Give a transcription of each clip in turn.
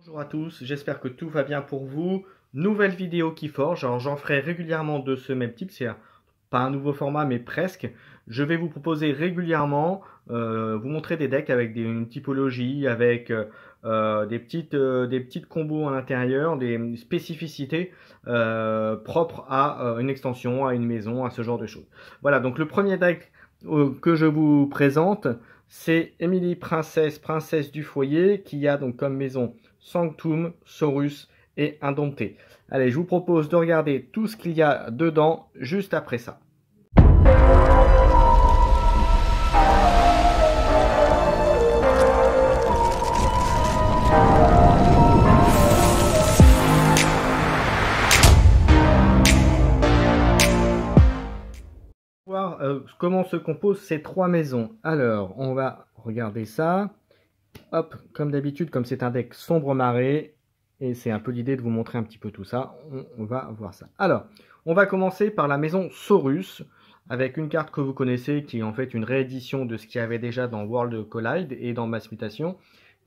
Bonjour à tous, j'espère que tout va bien pour vous. Nouvelle vidéo qui forge, alors j'en ferai régulièrement de ce même type, c'est pas un nouveau format mais presque. Je vais vous proposer régulièrement, vous montrer des decks avec une typologie, avec des petites combos à l'intérieur, des spécificités propres à une extension, à une maison, à ce genre de choses. Voilà, donc le premier deck que je vous présente, c'est Emily Princesse, princesse du foyer, qui a donc comme maison Sanctum, Saurus et Indompté. Allez, je vous propose de regarder tout ce qu'il y a dedans juste après ça. Voir comment se composent ces trois maisons. Alors, on va regarder ça. Hop, comme d'habitude, comme c'est un deck sombre marée, et c'est un peu l'idée de vous montrer un petit peu tout ça, on va voir ça. Alors, on va commencer par la maison Saurus, avec une carte que vous connaissez, qui est en fait une réédition de ce qu'il y avait déjà dans World Collide et dans Mass Mutation,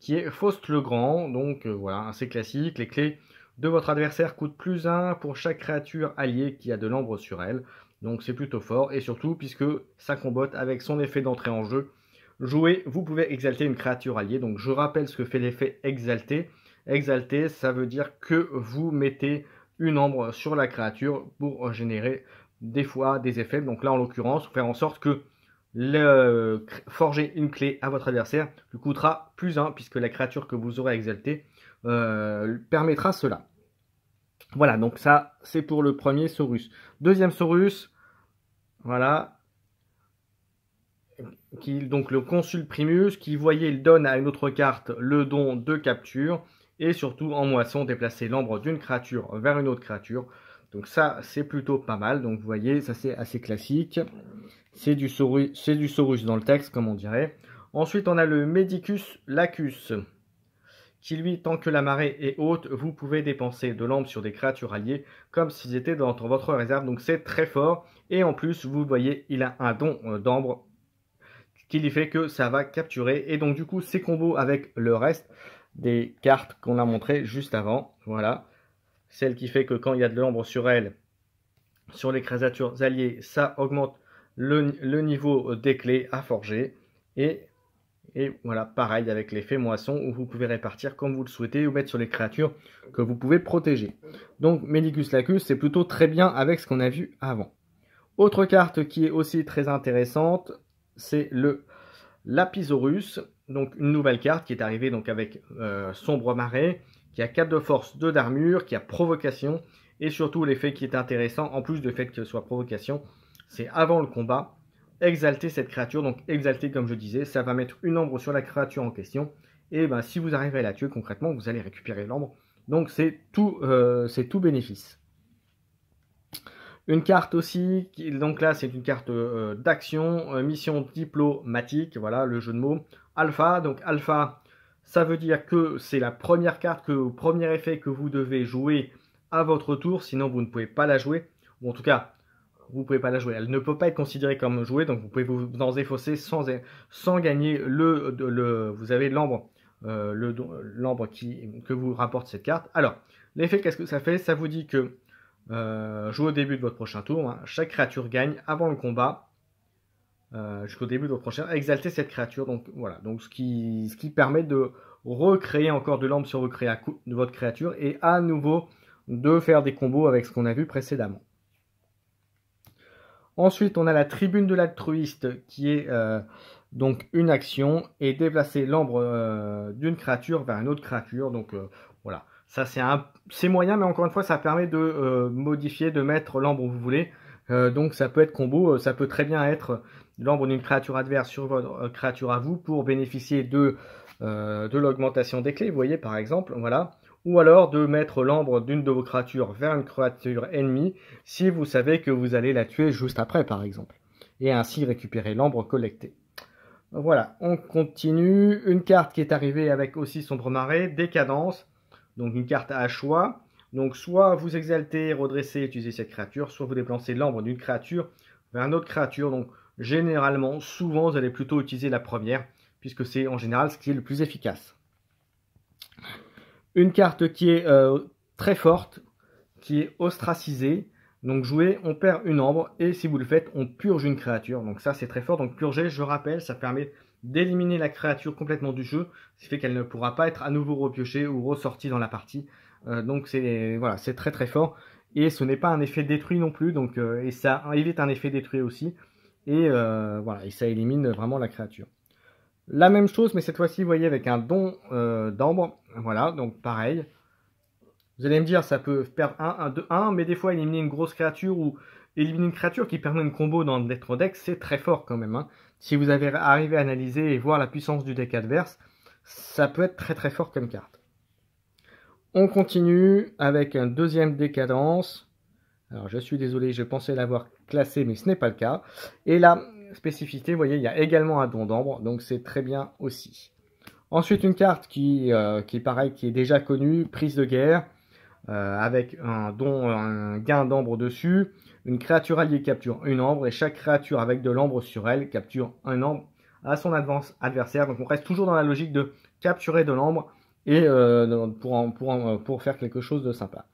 qui est Faust le Grand, donc voilà, assez classique. Les clés de votre adversaire coûtent +1 pour chaque créature alliée qui a de l'ombre sur elle, donc c'est plutôt fort, et surtout, puisque ça combote avec son effet d'entrée en jeu, jouer, vous pouvez exalter une créature alliée. Donc je rappelle ce que fait l'effet exalté. Exalté, ça veut dire que vous mettez une ombre sur la créature pour générer des fois des effets. Donc là en l'occurrence, faire en sorte que forger une clé à votre adversaire lui coûtera +1 puisque la créature que vous aurez exaltée permettra cela. Voilà, donc ça c'est pour le premier Saurus. Deuxième Saurus, voilà. Donc le consul Primus qui, voyez, il donne à une autre carte le don de capture et surtout en moisson déplacer l'ombre d'une créature vers une autre créature. Donc ça c'est plutôt pas mal. Donc vous voyez, ça c'est assez classique. C'est du Saurus dans le texte comme on dirait. Ensuite on a le Medicus Lacus qui, lui, tant que la marée est haute, vous pouvez dépenser de l'ombre sur des créatures alliées comme s'ils étaient dans votre réserve. Donc c'est très fort. Et en plus vous voyez, il a un don d'ombre qui lui fait que ça va capturer. Et donc du coup, ces combos avec le reste des cartes qu'on a montré juste avant. Voilà. Celle qui fait que quand il y a de l'ombre sur elle, sur les créatures alliées, ça augmente le niveau des clés à forger. Et voilà, pareil avec l'effet moisson où vous pouvez répartir comme vous le souhaitez ou mettre sur les créatures que vous pouvez protéger. Donc Medicus Lacus, c'est plutôt très bien avec ce qu'on a vu avant. Autre carte qui est aussi très intéressante, c'est le Lapisaurus, donc une nouvelle carte qui est arrivée donc avec Sombre Marée, qui a 4 de force, 2 d'armure, qui a provocation, et surtout l'effet qui est intéressant, en plus du fait que ce soit provocation, c'est avant le combat, exalter cette créature. Donc exalter, comme je disais, ça va mettre une ombre sur la créature en question, et ben, si vous arrivez à la tuer concrètement, vous allez récupérer l'ombre, donc c'est tout bénéfice. Une carte aussi, donc là c'est une carte d'action, mission diplomatique, voilà le jeu de mots. Alpha, donc alpha, ça veut dire que c'est la première carte, premier effet que vous devez jouer à votre tour, sinon vous ne pouvez pas la jouer, ou en tout cas, vous ne pouvez pas la jouer, elle ne peut pas être considérée comme jouée, donc vous pouvez vous en défausser sans gagner vous avez l'ambre, l'ambre que vous rapporte cette carte. Alors, l'effet, qu'est-ce que ça fait? Ça vous dit que jouez au début de votre prochain tour, hein. Chaque créature gagne avant le combat, jusqu'au début de votre prochain, exalter cette créature. Donc voilà, donc ce qui permet de recréer encore de l'ombre sur votre créature et à nouveau de faire des combos avec ce qu'on a vu précédemment. Ensuite, on a la tribune de l'altruiste qui est donc une action et déplacer l'ombre d'une créature vers une autre créature. Donc voilà, ça c'est moyen, mais encore une fois, ça permet de modifier, de mettre l'ombre où vous voulez. Donc ça peut être combo, ça peut très bien être l'ombre d'une créature adverse sur votre créature à vous pour bénéficier de l'augmentation des clés, vous voyez par exemple, voilà. Ou alors de mettre l'ombre d'une de vos créatures vers une créature ennemie si vous savez que vous allez la tuer juste après par exemple. Et ainsi récupérer l'ombre collectée. Voilà, on continue. Une carte qui est arrivée avec aussi Sombre Marée, Décadence. Donc une carte à choix. Donc soit vous exaltez, redressez, utilisez cette créature, soit vous déplacez l'ombre d'une créature vers une autre créature. Donc généralement, souvent vous allez plutôt utiliser la première, puisque c'est en général ce qui est le plus efficace. Une carte qui est très forte, qui est ostracisée. Donc jouer, on perd une ombre et si vous le faites, on purge une créature. Donc ça c'est très fort. Donc purger, je rappelle, ça permet d'éliminer la créature complètement du jeu, ce qui fait qu'elle ne pourra pas être à nouveau repiochée ou ressortie dans la partie. Donc c'est voilà, c'est très très fort. Et ce n'est pas un effet détruit non plus, donc et ça évite un effet détruit aussi. Et voilà, et ça élimine vraiment la créature. La même chose, mais cette fois-ci, vous voyez, avec un don d'ambre. Voilà, donc pareil. Vous allez me dire, ça peut perdre 1, 2, 1, mais des fois, éliminer une grosse créature ou éliminer une créature qui permet une combo dans notre deck, c'est très fort quand même. Hein. Si vous avez arrivé à analyser et voir la puissance du deck adverse, ça peut être très très fort comme carte. On continue avec un deuxième décadence. Alors, je suis désolé, je pensais l'avoir classé, mais ce n'est pas le cas. Et la spécificité, vous voyez, il y a également un don d'ambre, donc c'est très bien aussi. Ensuite, une carte qui est pareil, qui est déjà connue, prise de guerre, avec un gain d'ambre dessus. Une créature alliée capture une ambre, et chaque créature avec de l'ambre sur elle capture un ambre à son adversaire. Donc on reste toujours dans la logique de capturer de l'ambre et pour faire quelque chose de sympa.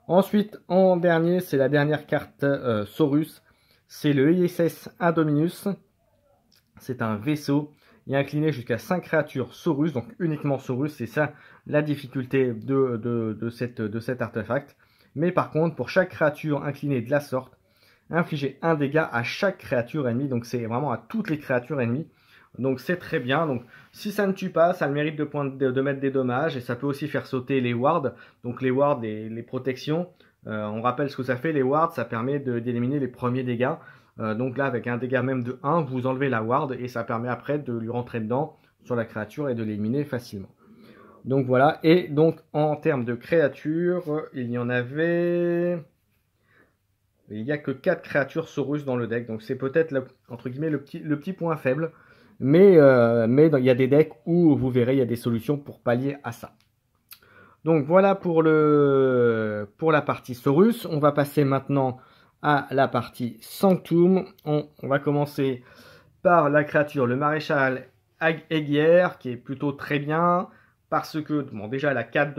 Ensuite, en dernier, c'est la dernière carte Saurus. C'est le ISS Indominus. C'est un vaisseau. Il est incliné jusqu'à 5 créatures Saurus, donc uniquement Saurus. C'est ça la difficulté de cet artefact. Mais par contre, pour chaque créature inclinée de la sorte, infligez un dégât à chaque créature ennemie. Donc c'est vraiment à toutes les créatures ennemies. Donc c'est très bien. Donc si ça ne tue pas, ça a le mérite de mettre des dommages. Et ça peut aussi faire sauter les wards. Donc les wards et les protections. On rappelle ce que ça fait. Les wards, ça permet d'éliminer les premiers dégâts. Donc là, avec un dégât même de 1, vous enlevez la ward. Et ça permet après de lui rentrer dedans sur la créature et de l'éliminer facilement. Donc voilà. Et donc en termes de créatures, il y en avait... Il n'y a que 4 créatures Saurus dans le deck. Donc c'est peut-être, entre guillemets, le petit point faible. Mais il y a des decks où vous verrez, il y a des solutions pour pallier à ça. Donc voilà pour la partie Saurus. On va passer maintenant à la partie Sanctum. On va commencer par la créature, le maréchal Aiguière, qui est plutôt très bien. Parce que, bon, déjà, elle a 4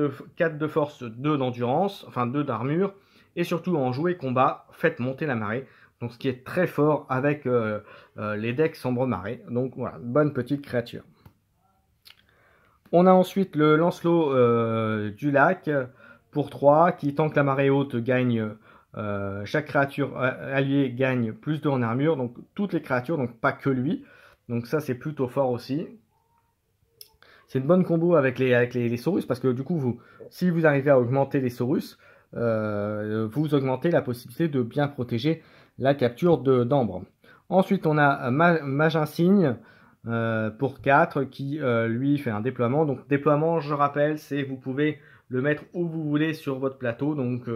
de force, 2 d'endurance, enfin 2 d'armure. Et surtout, en jouer combat, faites monter la marée. Donc ce qui est très fort avec les decks sombre marée. Donc voilà, bonne petite créature. On a ensuite le Lancelot du lac pour 3 qui, tant que la marée haute, gagne, chaque créature alliée gagne plus 2 en armure. Donc toutes les créatures, donc pas que lui. Donc ça c'est plutôt fort aussi. C'est une bonne combo avec les Saurus parce que du coup, si vous arrivez à augmenter les Saurus, vous augmentez la possibilité de bien protéger la capture d'ambre. Ensuite, on a Mage Insigne pour 4 qui lui fait un déploiement. Donc déploiement, je rappelle, c'est vous pouvez le mettre où vous voulez sur votre plateau. Donc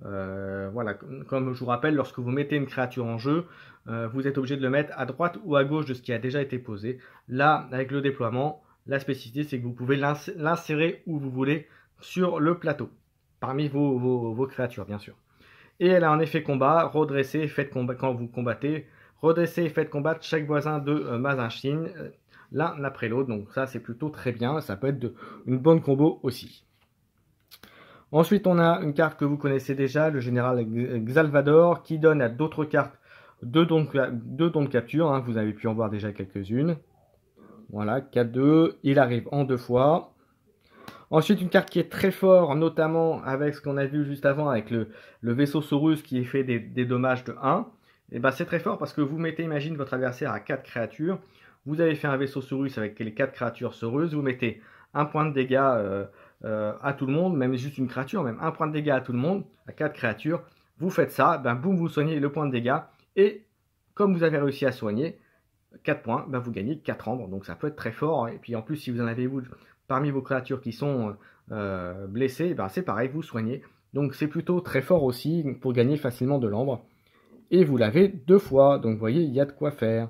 voilà, comme je vous rappelle, lorsque vous mettez une créature en jeu, vous êtes obligé de le mettre à droite ou à gauche de ce qui a déjà été posé. Là, avec le déploiement, la spécificité, c'est que vous pouvez l'insérer où vous voulez sur le plateau, parmi vos créatures, bien sûr. Et elle a un effet combat, redresser, quand vous combattez, redresser et faites combattre chaque voisin de Mage Insigne, l'un après l'autre. Donc ça, c'est plutôt très bien. Ça peut être une bonne combo aussi. Ensuite, on a une carte que vous connaissez déjà, le général Xalvador, qui donne à d'autres cartes 2 dons de capture. Hein, vous avez pu en voir déjà quelques-unes. Voilà, 4-2, il arrive en 2 fois. Ensuite, une carte qui est très forte, notamment avec ce qu'on a vu juste avant, avec le vaisseau Saurus qui fait des dommages de 1. Et ben, c'est très fort parce que vous mettez, imagine, votre adversaire à 4 créatures. Vous avez fait un vaisseau Saurus avec les 4 créatures Saurus. Vous mettez un point de dégâts à tout le monde, même juste une créature, même un point de dégâts à tout le monde, à 4 créatures. Vous faites ça, ben boum, vous soignez le point de dégâts. Et comme vous avez réussi à soigner 4 points, ben vous gagnez 4 ambres. Donc ça peut être très fort. Et puis en plus, si vous en avez parmi vos créatures qui sont blessées, ben c'est pareil, vous soignez. Donc c'est plutôt très fort aussi pour gagner facilement de l'ambre. Et vous l'avez 2 fois. Donc vous voyez, il y a de quoi faire.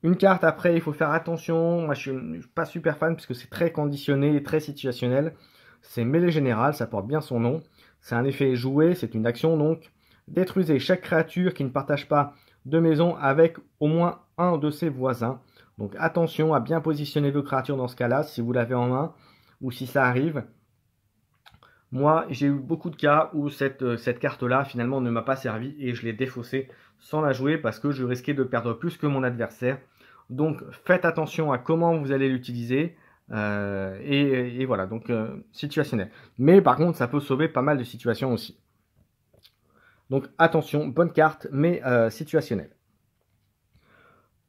Une carte après, il faut faire attention. Moi, je ne suis pas super fan parce que c'est très conditionné et très situationnel. C'est mêlée générale, ça porte bien son nom. C'est un effet joué, c'est une action donc. Détruisez chaque créature qui ne partage pas de maison avec au moins un de ses voisins. Donc attention à bien positionner vos créatures dans ce cas-là, si vous l'avez en main ou si ça arrive. Moi, j'ai eu beaucoup de cas où cette carte-là, finalement, ne m'a pas servi et je l'ai défaussée sans la jouer parce que je risquais de perdre plus que mon adversaire. Donc, faites attention à comment vous allez l'utiliser. Et voilà, donc situationnel. Mais par contre, ça peut sauver pas mal de situations aussi. Donc, attention, bonne carte, mais situationnelle.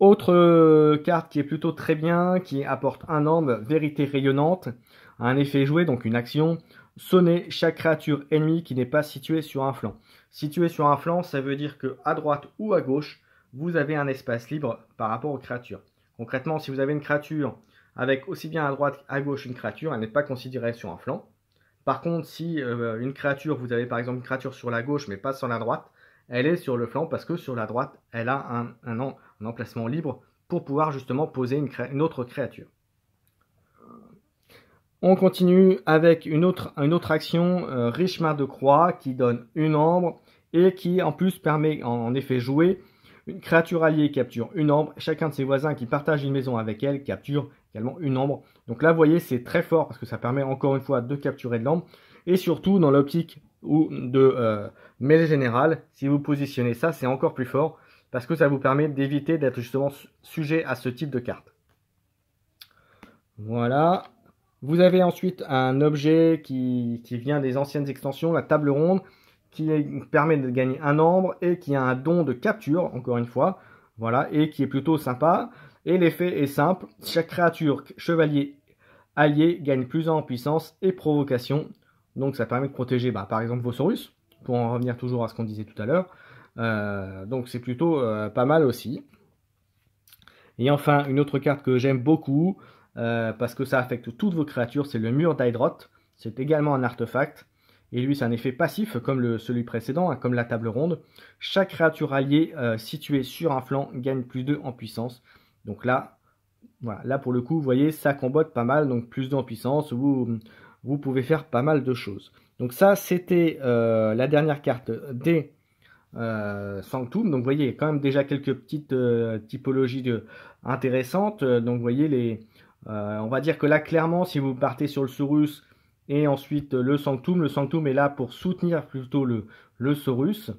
Autre carte qui est plutôt très bien, qui apporte un nombre, vérité rayonnante, un effet joué, donc une action. Sonner chaque créature ennemie qui n'est pas située sur un flanc. Située sur un flanc, ça veut dire que à droite ou à gauche, vous avez un espace libre par rapport aux créatures. Concrètement, si vous avez une créature avec aussi bien à droite qu'à gauche une créature, elle n'est pas considérée sur un flanc. Par contre, si une créature, vous avez par exemple une créature sur la gauche mais pas sur la droite, elle est sur le flanc parce que sur la droite, elle a un emplacement libre pour pouvoir justement poser une autre créature. On continue avec une autre action, Richemar de Croix, qui donne une ombre et qui en plus permet en effet jouer. Une créature alliée capture une ombre. Chacun de ses voisins qui partagent une maison avec elle capture également une ombre. Donc là, vous voyez, c'est très fort parce que ça permet encore une fois de capturer de l'ombre. Et surtout, dans l'optique ou de mêlée générale, si vous positionnez ça, c'est encore plus fort parce que ça vous permet d'éviter d'être justement sujet à ce type de carte. Voilà. Vous avez ensuite un objet qui vient des anciennes extensions, la table ronde, qui permet de gagner un ombre et qui a un don de capture, encore une fois, voilà, et qui est plutôt sympa. Et l'effet est simple, chaque créature chevalier allié gagne plus 1 en puissance et provocation. Donc ça permet de protéger par exemple vos Saurus, pour en revenir toujours à ce qu'on disait tout à l'heure. Donc c'est plutôt pas mal aussi. Et enfin, une autre carte que j'aime beaucoup, parce que ça affecte toutes vos créatures, c'est le mur d'Hydroth. C'est également un artefact. Et lui, c'est un effet passif, comme celui précédent, comme la table ronde. Chaque créature alliée située sur un flanc gagne plus 2 en puissance. Donc là, voilà, là pour le coup, vous voyez, ça combote pas mal. Donc plus 2 en puissance, vous pouvez faire pas mal de choses. Donc ça, c'était la dernière carte des Sanctum. Donc vous voyez, il y a quand même déjà quelques petites typologies intéressantes. Donc vous voyez, on va dire que là, clairement, si vous partez sur le Saurus, et ensuite le Sanctum est là pour soutenir plutôt le Saurus.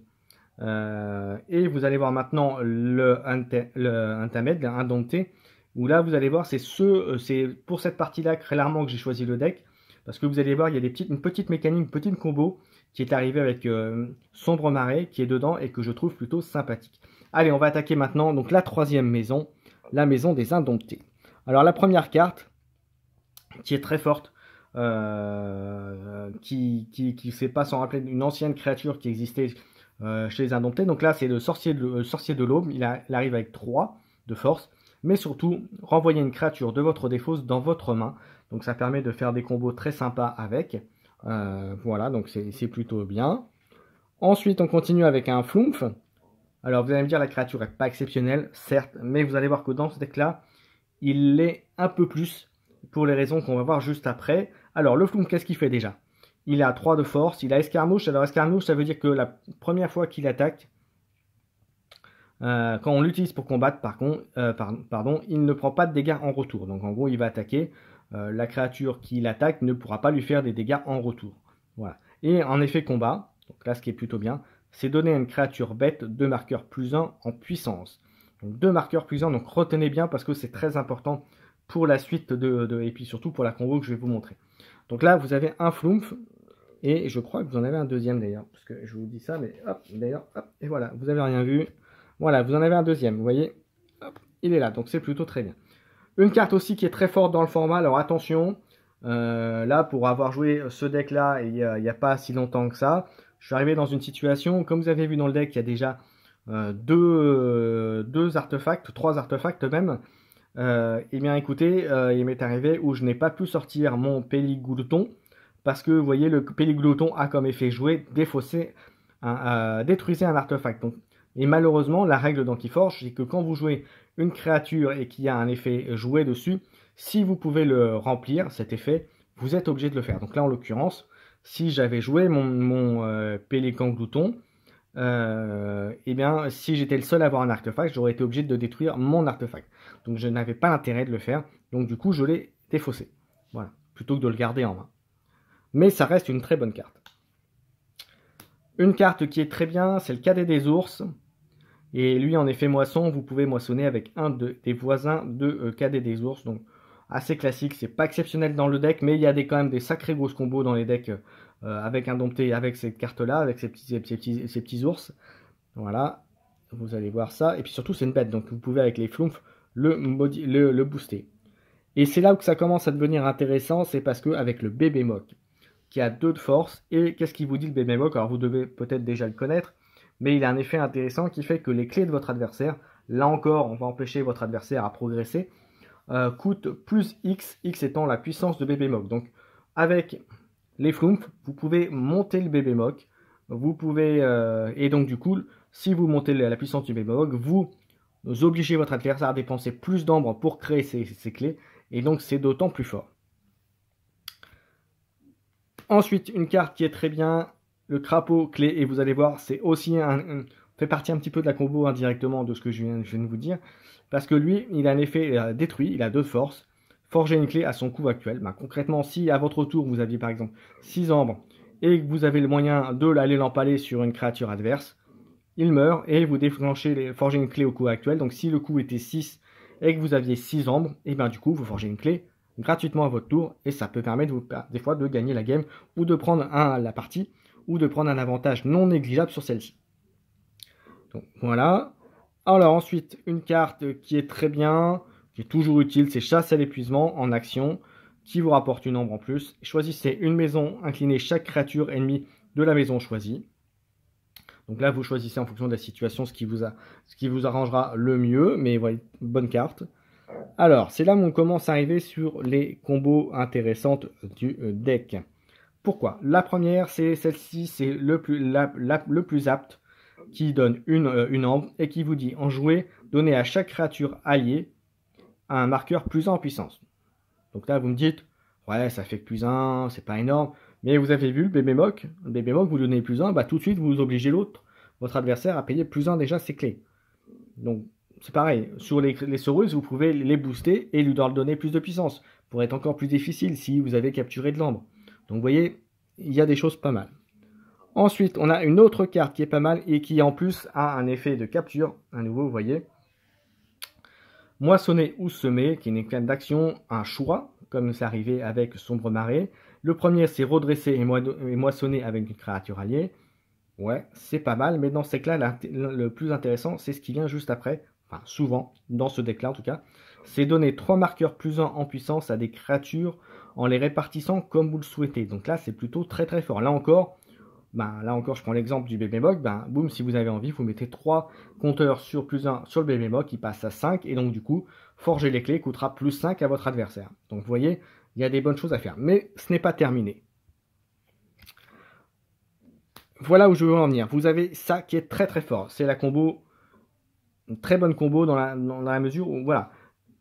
Et vous allez voir maintenant le Untamed, l'Indompté, où là vous allez voir, c'est pour cette partie-là clairement que j'ai choisi le deck, parce que vous allez voir, il y a une petite mécanique, une petite combo qui est arrivée avec Sombre Marais qui est dedans et que je trouve plutôt sympathique. Allez, on va attaquer maintenant donc la troisième maison, la maison des Indomptés. Alors la première carte, qui est très forte, qui fait pas sans rappeler une ancienne créature qui existait chez les Indomptés. Donc là, c'est le sorcier de l'aube. Il arrive avec 3 de force. Mais surtout, renvoyer une créature de votre défausse dans votre main. Donc ça permet de faire des combos très sympas avec. Voilà, donc c'est plutôt bien. Ensuite, on continue avec un Flumph. Alors vous allez me dire, la créature n'est pas exceptionnelle, certes. Mais vous allez voir que dans ce deck-là, il l'est un peu plus, pour les raisons qu'on va voir juste après. Alors le Flumph, qu'est-ce qu'il fait déjà? Il a 3 de force, il a Escarmouche. Alors Escarmouche, ça veut dire que la première fois qu'il attaque, quand on l'utilise pour combattre, il ne prend pas de dégâts en retour. Donc en gros, il va attaquer. La créature qui l'attaque ne pourra pas lui faire des dégâts en retour. Voilà. Et en effet combat, donc là ce qui est plutôt bien, c'est donner à une créature bête 2 marqueurs plus 1 en puissance. Donc 2 marqueurs plus 1, donc retenez bien parce que c'est très important pour la suite et puis surtout pour la combo que je vais vous montrer. Donc là, vous avez un Flumph, et je crois que vous en avez un deuxième d'ailleurs, parce que je vous dis ça, mais hop, d'ailleurs, hop, et voilà, vous avez rien vu. Voilà, vous en avez un deuxième, vous voyez, hop, il est là, donc c'est plutôt très bien. Une carte aussi qui est très forte dans le format, alors attention, là, pour avoir joué ce deck-là, il n'y a pas si longtemps que ça, je suis arrivé dans une situation, comme vous avez vu dans le deck, il y a déjà 2 artefacts, 3 artefacts même. Eh bien écoutez, il m'est arrivé où je n'ai pas pu sortir mon Péliglouton parce que vous voyez, le Péliglouton a comme effet joué défausser, détruisez un artefact. Donc, et malheureusement, la règle d'Antiforge, c'est que quand vous jouez une créature et qu'il y a un effet joué dessus, si vous pouvez le remplir, cet effet, vous êtes obligé de le faire. Donc là, en l'occurrence, si j'avais joué mon Pélican Glouton, eh bien, si j'étais le seul à avoir un artefact, j'aurais été obligé de détruire mon artefact. Donc je n'avais pas l'intérêt de le faire. Donc du coup, je l'ai défaussé. Voilà, plutôt que de le garder en main. Mais ça reste une très bonne carte. Une carte qui est très bien, c'est le cadet des ours. Et lui, en effet moisson, vous pouvez moissonner avec un des voisins de cadet des ours. Donc assez classique, c'est pas exceptionnel dans le deck, mais il y a quand même des sacrés grosses combos dans les decks avec Indompté, avec cette carte-là, avec ces petits ours. Voilà, vous allez voir ça. Et puis surtout, c'est une bête, donc vous pouvez avec les flumps le booster. Et c'est là où ça commence à devenir intéressant, c'est parce que avec le bébé mock, qui a 2 de force, et qu'est-ce qu'il vous dit le bébé mock? Alors vous devez peut-être déjà le connaître, mais il a un effet intéressant qui fait que les clés de votre adversaire, là encore, on va empêcher votre adversaire à progresser, coûte plus X, X étant la puissance de bébé mock. Donc avec les flumps, vous pouvez monter le bébé mock, vous pouvez, et donc du coup, si vous montez la puissance du bébé mock, vous obligez votre adversaire à dépenser plus d'ambre pour créer ces clés, et donc c'est d'autant plus fort. Ensuite, une carte qui est très bien, le crapaud clé, et vous allez voir, c'est aussi fait partie un petit peu de la combo indirectement de ce que je viens de vous dire, parce que lui, il a un effet détruit, il a 2 de force, forger une clé à son coût actuel. Ben, concrètement, si à votre tour, vous aviez par exemple 6 ambres, et que vous avez le moyen de l'aller l'empaler sur une créature adverse, il meurt, et vous déclenchez forger une clé au coût actuel. Donc si le coût était 6, et que vous aviez 6 ambres, et bien du coup, vous forgez une clé gratuitement à votre tour, et ça peut permettre des fois de gagner la game, ou de prendre la partie, ou de prendre un avantage non négligeable sur celle-ci. Donc voilà. Alors ensuite, une carte qui est très bien, qui est toujours utile, c'est chasse à l'épuisement en action, qui vous rapporte une ombre en plus. Choisissez une maison, inclinez chaque créature ennemie de la maison choisie. Donc là, vous choisissez en fonction de la situation ce qui vous arrangera le mieux, mais voilà, bonne carte. Alors, c'est là où on commence à arriver sur les combos intéressantes du deck. Pourquoi? La première, c'est celle-ci, c'est le plus apte, qui donne une ambre et qui vous dit en jouer, donnez à chaque créature alliée un marqueur +1 en puissance. Donc là, vous me dites, ouais, ça fait que +1, c'est pas énorme. Mais vous avez vu le bébé mock, vous donnez +1, bah tout de suite, vous obligez votre adversaire à payer +1 déjà ses clés. Donc, c'est pareil, sur les Saurus, vous pouvez les booster et lui leur donner plus de puissance, pour être encore plus difficile si vous avez capturé de l'ambre. Donc vous voyez, il y a des choses pas mal. Ensuite, on a une autre carte qui est pas mal et qui en plus a un effet de capture, à nouveau, vous voyez. Moissonner ou semer, qui est une carte d'action, un choix, comme c'est arrivé avec Sombre Marée. Le premier, c'est redresser et moissonner avec une créature alliée. Ouais, c'est pas mal, mais dans ce deck-là, le plus intéressant, c'est ce qui vient juste après. Enfin, souvent, dans ce deck-là en tout cas. C'est donner 3 marqueurs +1 en puissance à des créatures en les répartissant comme vous le souhaitez. Donc là, c'est plutôt très très fort. Là encore, je prends l'exemple du bébé mock. Boum, si vous avez envie, vous mettez 3 compteurs sur +1 sur le bébé mock, qui passe à 5. Et donc du coup, forger les clés coûtera +5 à votre adversaire. Donc vous voyez, il y a des bonnes choses à faire. Mais ce n'est pas terminé. Voilà où je veux en venir. Vous avez ça qui est très très fort. C'est la combo, une très bonne combo dans la mesure où, voilà.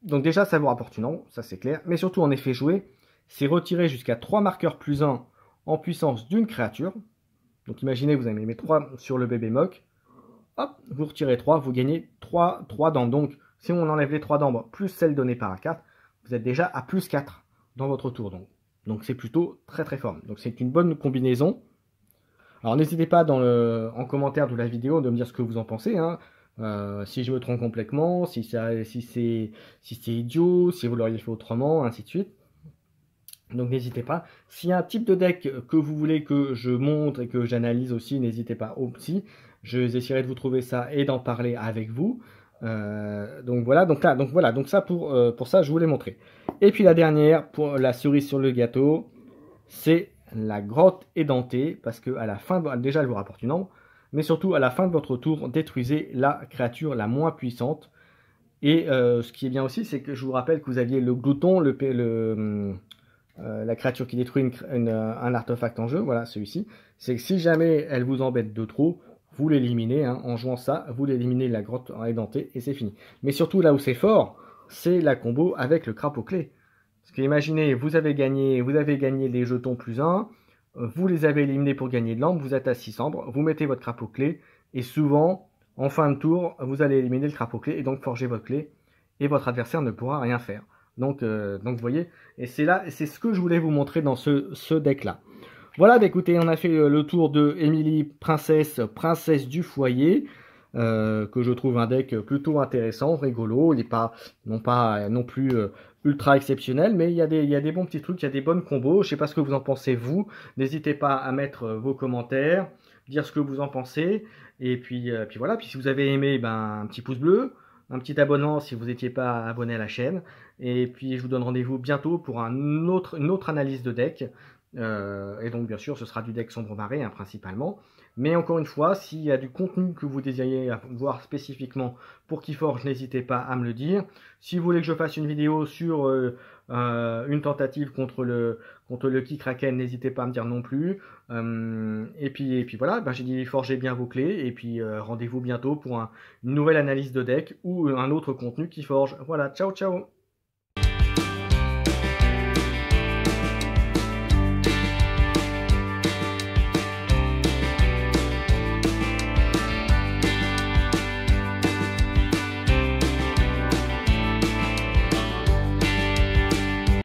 Donc déjà, ça vous rapporte une ombre, ça c'est clair. Mais surtout, en effet joué, c'est retirer jusqu'à 3 marqueurs +1 en puissance d'une créature. Donc imaginez, vous avez mis 3 sur le bébé mock. Hop, vous retirez 3, vous gagnez 3 d'ambre. Donc si on enlève les 3 d'ambre plus celles données par la carte, vous êtes déjà à +4 dans votre tour. Donc c'est plutôt très très fort. Donc c'est une bonne combinaison. Alors n'hésitez pas en commentaire de la vidéo de me dire ce que vous en pensez. Hein. Si je me trompe complètement, si c'est idiot, si vous l'auriez fait autrement, ainsi de suite. Donc n'hésitez pas. S'il y a un type de deck que vous voulez que je montre et que j'analyse aussi, n'hésitez pas aussi. J'essaierai de vous trouver ça et d'en parler avec vous. Donc voilà, donc ça pour ça je vous l'ai montré. Et puis la dernière, pour la cerise sur le gâteau, c'est la grotte édentée, parce que à la fin, déjà elle vous rapporte une ombre, mais surtout à la fin de votre tour, détruisez la créature la moins puissante. Et ce qui est bien aussi, c'est que je vous rappelle que vous aviez le glouton, la créature qui détruit un artefact en jeu, voilà celui-ci. C'est que si jamais elle vous embête de trop, vous l'éliminez, hein, en jouant ça, vous l'éliminez la grotte édentée et c'est fini. Mais surtout là où c'est fort, c'est la combo avec le crapaud clé. Parce que imaginez, vous avez gagné des jetons +1, vous les avez éliminés pour gagner de l'ambre, vous êtes à 6 ambres, vous mettez votre crapaud clé, et souvent, en fin de tour, vous allez éliminer le crapaud clé, et donc forger votre clé, et votre adversaire ne pourra rien faire. Donc vous voyez, et c'est ce que je voulais vous montrer dans ce deck-là. Voilà, bah, écoutez, on a fait le tour de Emily Princesse, princesse du foyer, que je trouve un deck plutôt intéressant, rigolo. Il n'est pas non plus ultra exceptionnel, mais il y a des bons petits trucs, il y a des bonnes combos. Je sais pas ce que vous en pensez vous. N'hésitez pas à mettre vos commentaires, dire ce que vous en pensez. Et puis voilà, puis si vous avez aimé, ben, un petit pouce bleu, un petit abonnement si vous n'étiez pas abonné à la chaîne. Et puis je vous donne rendez-vous bientôt pour une autre analyse de deck. Et donc bien sûr ce sera du deck sombre marée hein, principalement. Mais encore une fois, s'il y a du contenu que vous désiriez voir spécifiquement pour Keyforge, n'hésitez pas à me le dire. Si vous voulez que je fasse une vidéo sur une tentative contre le Keykraken, n'hésitez pas à me dire non plus. Et puis voilà, ben, j'ai dit forgez bien vos clés. Et puis rendez-vous bientôt pour une nouvelle analyse de deck ou un autre contenu Keyforge. Voilà, ciao ciao.